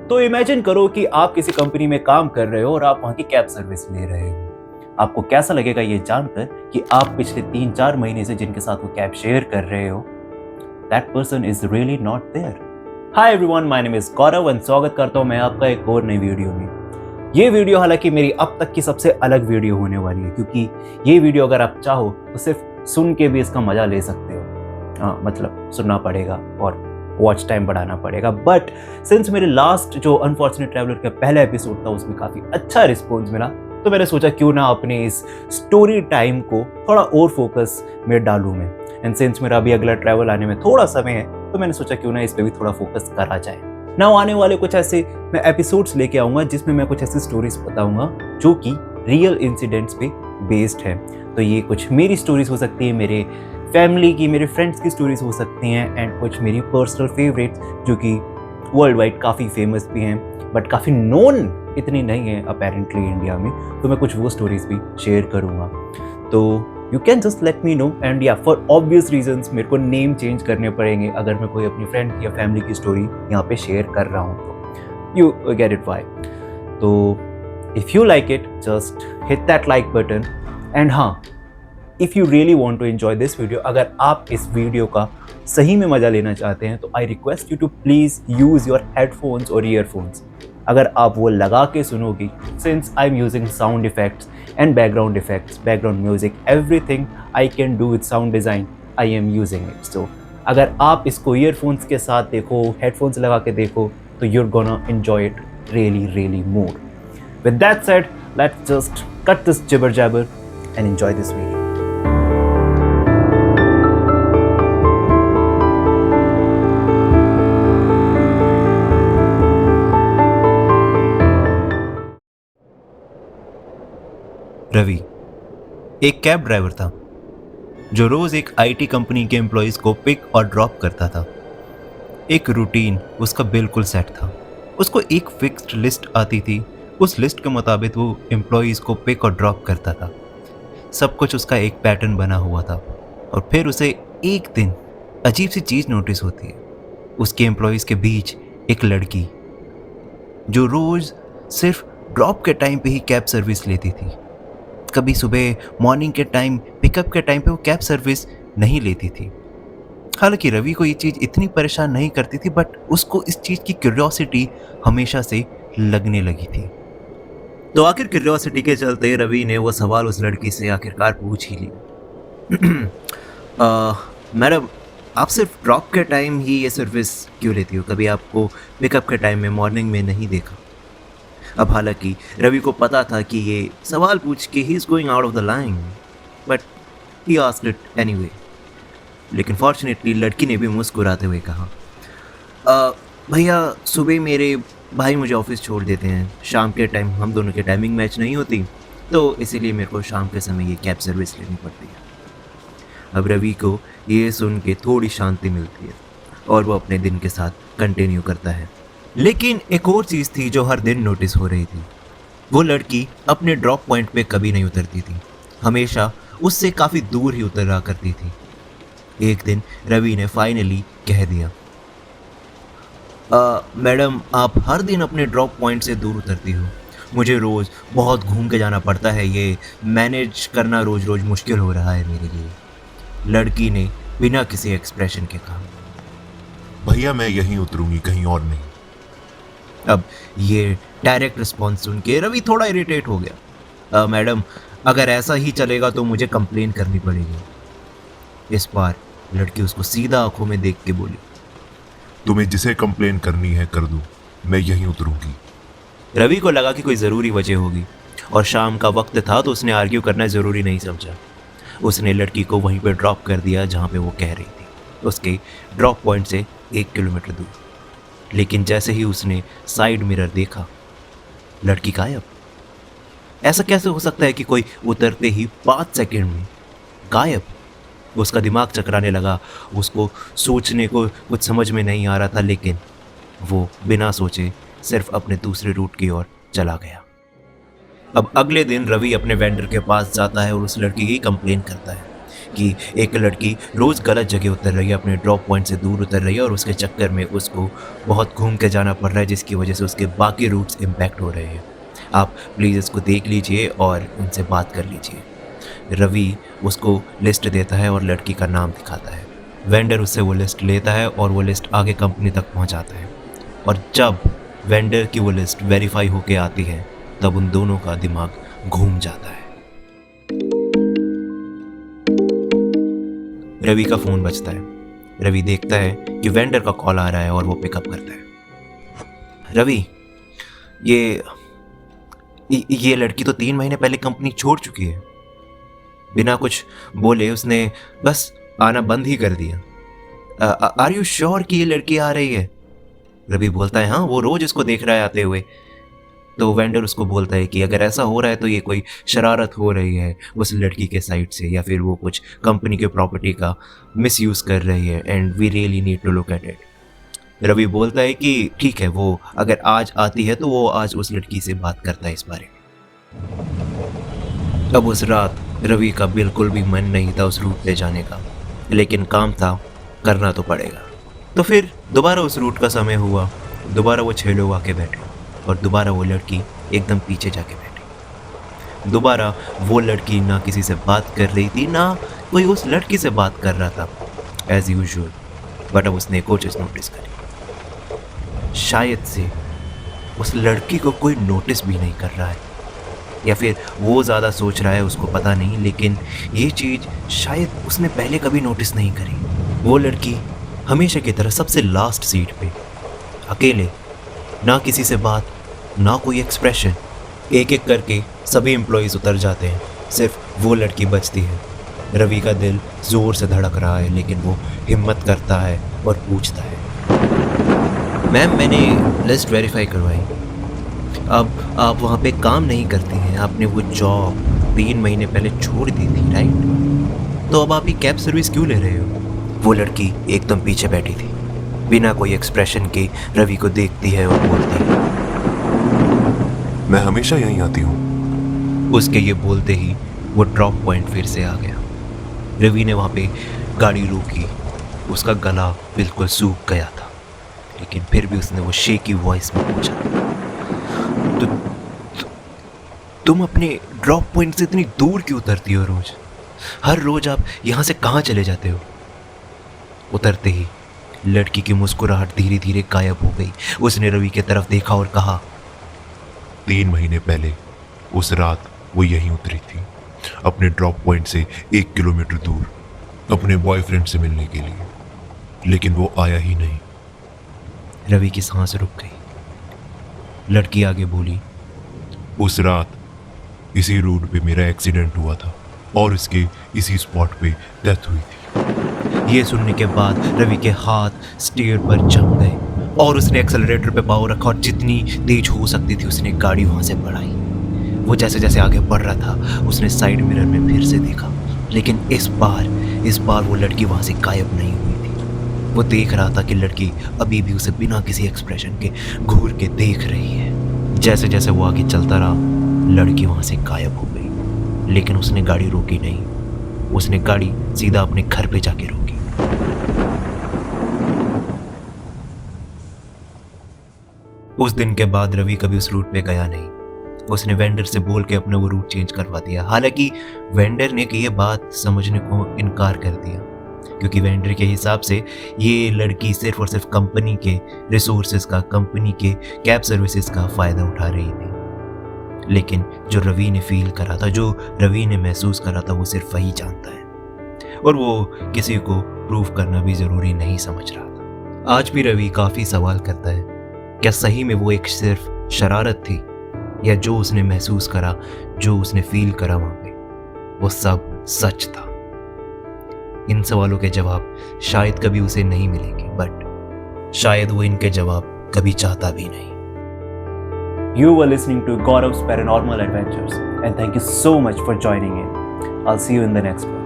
तो इमेजिन करो कि आप किसी कंपनी में काम कर रहे हो और आप वहां की कैब सर्विस ले रहे हो। आपको कैसा लगेगा ये जानकर कि आप पिछले 3-4 महीने से जिनके साथ वो कैब शेयर कर रहे हो, that person is really not there. Hi everyone, my name is Gaurav and स्वागत करता हूं मैं आपका एक और नई वीडियो में। ये वीडियो हालांकि मेरी अब तक की सबसे अलग वीडियो होने वाली है, क्योंकि ये वीडियो अगर आप चाहो तो सिर्फ सुन के भी इसका मजा ले सकते हो। हाँ, मतलब सुनना पड़ेगा और वॉच टाइम बढ़ाना पड़ेगा। बट सिंस मेरे लास्ट जो अनफॉर्चुनेट ट्रैवलर का पहला एपिसोड था उसमें काफ़ी अच्छा रिस्पॉन्स मिला, तो मैंने सोचा क्यों ना अपने इस स्टोरी टाइम को थोड़ा और फोकस में डालूं मैं। एंड सिंस मेरा अभी अगला ट्रैवल आने में थोड़ा समय है, तो मैंने सोचा क्यों ना इस पर भी थोड़ा फोकस करा जाए। नाउ आने वाले कुछ ऐसे मैं एपिसोड्स लेके आऊँगा जिसमें मैं कुछ ऐसी स्टोरीज बताऊँगा जो कि रियल इंसिडेंट्स पे बेस्ड है। तो ये कुछ मेरी स्टोरीज हो सकती है, मेरे फैमिली की, मेरे फ्रेंड्स की स्टोरीज हो सकती हैं, एंड कुछ मेरी पर्सनल फेवरेट्स जो कि वर्ल्ड वाइड काफ़ी फेमस भी हैं बट काफ़ी नोन इतनी नहीं है अपेरेंटली इंडिया में। तो मैं कुछ वो स्टोरीज भी शेयर करूँगा। तो you can just let me know, and या फॉर ऑब्वियस रीजंस मेरे को नेम चेंज करने पड़ेंगे अगर मैं कोई अपनी फ्रेंड या फैमिली की स्टोरी यहाँ पे शेयर कर रहा हूँ तो यू गेट इट वाई। तो if you like it just hit that like button, and हाँ, if you really want to enjoy this video, अगर आप इस वीडियो का सही में मज़ा लेना चाहते हैं तो I request you to please use your headphones और ईयरफोन्स। अगर आप वो लगा के सुनोगी, since I am using sound effects and background effects, background music, everything I can do with sound design, I am using it. So अगर आप इसको ईयरफोन्स के साथ देखो, हेडफोन्स लगा के देखो, तो you're gonna enjoy it really more. With that said, let's just cut this jibber jabber and enjoy this video. Ravi एक कैब ड्राइवर था जो रोज एक आईटी कंपनी के एम्प्लॉयज को पिक और ड्रॉप करता था। एक रूटीन उसका बिल्कुल सेट था। उसको एक फिक्स्ड लिस्ट आती थी, उस लिस्ट के मुताबिक वो एम्प्लॉयज़ को पिक और ड्रॉप करता था। सब कुछ उसका एक पैटर्न बना हुआ था। और फिर उसे एक दिन अजीब सी चीज़ नोटिस होती है। उसके एम्प्लॉयज़ के बीच एक लड़की जो रोज़ सिर्फ ड्रॉप के टाइम पे ही कैब सर्विस लेती थी। कभी सुबह मॉर्निंग के टाइम, पिकअप के टाइम पे वो कैब सर्विस नहीं लेती थी। हालांकि रवि को ये चीज़ इतनी परेशान नहीं करती थी, बट उसको इस चीज़ की क्यूरियोसिटी हमेशा से लगने लगी थी। तो आखिर क्यूरियोसिटी के चलते रवि ने वो सवाल उस लड़की से आखिरकार पूछ ही लिया। मैडम, आप सिर्फ ड्रॉप के टाइम ही ये सर्विस क्यों लेती हो? कभी आपको पिकअप के टाइम में, मॉर्निंग में नहीं देखा। अब हालांकि रवि को पता था कि ये सवाल पूछ के he is going out of the line, but he asked it anyway. लेकिन फॉर्चुनेटली लड़की ने भी मुस्कुराते हुए कहा, भैया सुबह मेरे भाई मुझे ऑफिस छोड़ देते हैं, शाम के टाइम हम दोनों की टाइमिंग मैच नहीं होती, तो इसीलिए मेरे को शाम के समय ये कैब सर्विस लेनी पड़ती है। अब रवि को ये सुन के थोड़ी शांति मिलती है और वो अपने दिन के साथ कंटिन्यू करता है। लेकिन एक और चीज़ थी जो हर दिन नोटिस हो रही थी। वो लड़की अपने ड्रॉप पॉइंट पे कभी नहीं उतरती थी, हमेशा उससे काफ़ी दूर ही उतरा करती थी। एक दिन रवि ने फाइनली कह दिया, मैडम आप हर दिन अपने ड्रॉप पॉइंट से दूर उतरती हो, मुझे रोज़ बहुत घूम के जाना पड़ता है, ये मैनेज करना रोज़ रोज़ मुश्किल हो रहा है मेरे लिए। लड़की ने बिना किसी एक्सप्रेशन के कहा, भैया मैं यहीं उतरूंगी, कहीं और नहीं। अब ये डायरेक्ट रिस्पॉन्स सुन के रवि थोड़ा इरिटेट हो गया। मैडम अगर ऐसा ही चलेगा तो मुझे कंप्लेन करनी पड़ेगी। इस बार लड़की उसको सीधा आंखों में देख के बोली, तुम्हें जिसे कंप्लेन करनी है कर दो, मैं यहीं उतरूंगी। रवि को लगा कि कोई ज़रूरी वजह होगी और शाम का वक्त था तो उसने आर्ग्यू करना ज़रूरी नहीं समझा। उसने लड़की को वहीं पे ड्रॉप कर दिया जहाँ पे वो कह रही थी, उसके ड्रॉप पॉइंट से 1 किलोमीटर दूर। लेकिन जैसे ही उसने साइड मिरर देखा, लड़की गायब। ऐसा कैसे हो सकता है कि कोई उतरते ही 5 सेकंड में गायब? उसका दिमाग चकराने लगा, उसको सोचने को कुछ समझ में नहीं आ रहा था, लेकिन वो बिना सोचे सिर्फ अपने दूसरे रूट की ओर चला गया। अब अगले दिन रवि अपने वेंडर के पास जाता है और उस लड़की की कंप्लेन करता है कि एक लड़की रोज़ गलत जगह उतर रही है, अपने ड्रॉप पॉइंट से दूर उतर रही है और उसके चक्कर में उसको बहुत घूम के जाना पड़ रहा है, जिसकी वजह से उसके बाकी रूट्स इम्पैक्ट हो रहे हैं। आप प्लीज़ इसको देख लीजिए और उनसे बात कर लीजिए। रवि उसको लिस्ट देता है और लड़की का नाम दिखाता है। वेंडर उससे वो लिस्ट लेता है और वो लिस्ट आगे कंपनी तक पहुंचाता है। और जब वेंडर की वो लिस्ट वेरीफाई होके आती है तब उन दोनों का दिमाग घूम जाता है। रवि का फ़ोन बजता है। रवि देखता है कि वेंडर का कॉल आ रहा है और वो पिकअप करता है। रवि, ये लड़की तो 3 महीने पहले कंपनी छोड़ चुकी है। बिना कुछ बोले उसने बस आना बंद ही कर दिया। आर यू श्योर कि ये लड़की आ रही है? रवि बोलता है हाँ, वो रोज इसको देख रहा है आते हुए। तो वेंडर उसको बोलता है कि अगर ऐसा हो रहा है तो ये कोई शरारत हो रही है उस लड़की के साइड से, या फिर वो कुछ कंपनी के प्रॉपर्टी का मिसयूज़ कर रही है, and we really need to look at it. Ravi बोलता है कि ठीक है, वो अगर आज आती है तो वो आज उस लड़की से बात करता है इस बारे में। अब उस रात रवि का बिल्कुल भी मन नहीं था उस रूट पे जाने का, लेकिन काम था, करना तो पड़ेगा। तो फिर दोबारा उस रूट का समय हुआ। दोबारा वो 6 लोग आके बैठे और दोबारा वो लड़की एकदम पीछे जाके बैठी। दोबारा वो लड़की ना किसी से बात कर रही थी, ना कोई उस लड़की से बात कर रहा था एज यूजुअल। बट अब उसने एक और चीज़ नोटिस करी। शायद से उस लड़की को कोई नोटिस भी नहीं कर रहा है, या फिर वो ज़्यादा सोच रहा है, उसको पता नहीं, लेकिन ये चीज़ शायद उसने पहले कभी नोटिस नहीं करी। वो लड़की हमेशा की तरह सबसे लास्ट सीट पे अकेले, ना किसी से बात, ना कोई एक्सप्रेशन। एक एक करके सभी एम्प्लॉयज़ उतर जाते हैं, सिर्फ वो लड़की बचती है। रवि का दिल ज़ोर से धड़क रहा है, लेकिन वो हिम्मत करता है और पूछता है, मैम मैंने लिस्ट वेरीफाई करवाई, अब आप वहाँ पे काम नहीं करती हैं, आपने वो जॉब 3 महीने पहले छोड़ दी थी, राइट? तो अब आप ये कैब सर्विस क्यों ले रहे हो? वो लड़की एकदम पीछे बैठी थी, बिना कोई एक्सप्रेशन के रवि को देखती है और बोलती है, मैं हमेशा यहीं आती हूँ। उसके ये बोलते ही वो ड्रॉप पॉइंट फिर से आ गया। रवि ने वहाँ पे गाड़ी रोकी। उसका गला बिल्कुल सूख गया था, लेकिन फिर भी उसने वो शेकी वॉइस में पूछा, तुम अपने ड्रॉप पॉइंट से इतनी दूर क्यों उतरती हो रोज? हर रोज आप यहाँ से कहाँ चले जाते हो? उतरते ही लड़की की मुस्कुराहट धीरे धीरे गायब हो गई। उसने रवि की तरफ देखा और कहा, 3 महीने पहले उस रात वो यहीं उतरी थी, अपने ड्रॉप पॉइंट से 1 किलोमीटर दूर, अपने बॉयफ्रेंड से मिलने के लिए, लेकिन वो आया ही नहीं। रवि की सांस रुक गई। लड़की आगे बोली, उस रात इसी रोड पे मेरा एक्सीडेंट हुआ था और इसके इसी स्पॉट पे डेथ हुई थी। ये सुनने के बाद रवि के हाथ स्टीयर पर जम गए और उसने एक्सेलरेटर पे पाँव रखा और जितनी तेज हो सकती थी उसने गाड़ी वहां से बढ़ाई। वो जैसे जैसे आगे बढ़ रहा था उसने साइड मिरर में फिर से देखा, लेकिन इस बार वो लड़की वहां से गायब नहीं हुई थी। वो देख रहा था कि लड़की अभी भी उसे बिना किसी एक्सप्रेशन के घूर के देख रही है। जैसे जैसे वो आगे चलता रहा लड़की वहां से गायब हो गई, लेकिन उसने गाड़ी रोकी नहीं। उसने गाड़ी सीधा अपने घर पे जाके रोकी। उस दिन के बाद रवि कभी उस रूट पे गया नहीं। उसने वेंडर से बोल के अपना वो रूट चेंज करवा दिया। हालांकि वेंडर ने ये बात समझने को इनकार कर दिया, क्योंकि वेंडर के हिसाब से ये लड़की सिर्फ और सिर्फ कंपनी के रिसोर्सेज का, कंपनी के कैब सर्विसेज का फ़ायदा उठा रही थी। लेकिन जो रवि ने फील करा था, जो रवि ने महसूस करा था, वो सिर्फ वही जानता है, और वो किसी को प्रूव करना भी ज़रूरी नहीं समझ रहा था। आज भी रवि काफ़ी सवाल करता है, क्या सही में वो एक सिर्फ शरारत थी, या जो उसने महसूस करा, जो उसने फील करा वहाँ पे, वो सब सच था? इन सवालों के जवाब शायद कभी उसे नहीं मिलेंगे, बट शायद वो इनके जवाब कभी चाहता भी नहीं। You were listening to Gaurav's Paranormal Adventures, and thank you so much for joining in. I'll see you in the next one.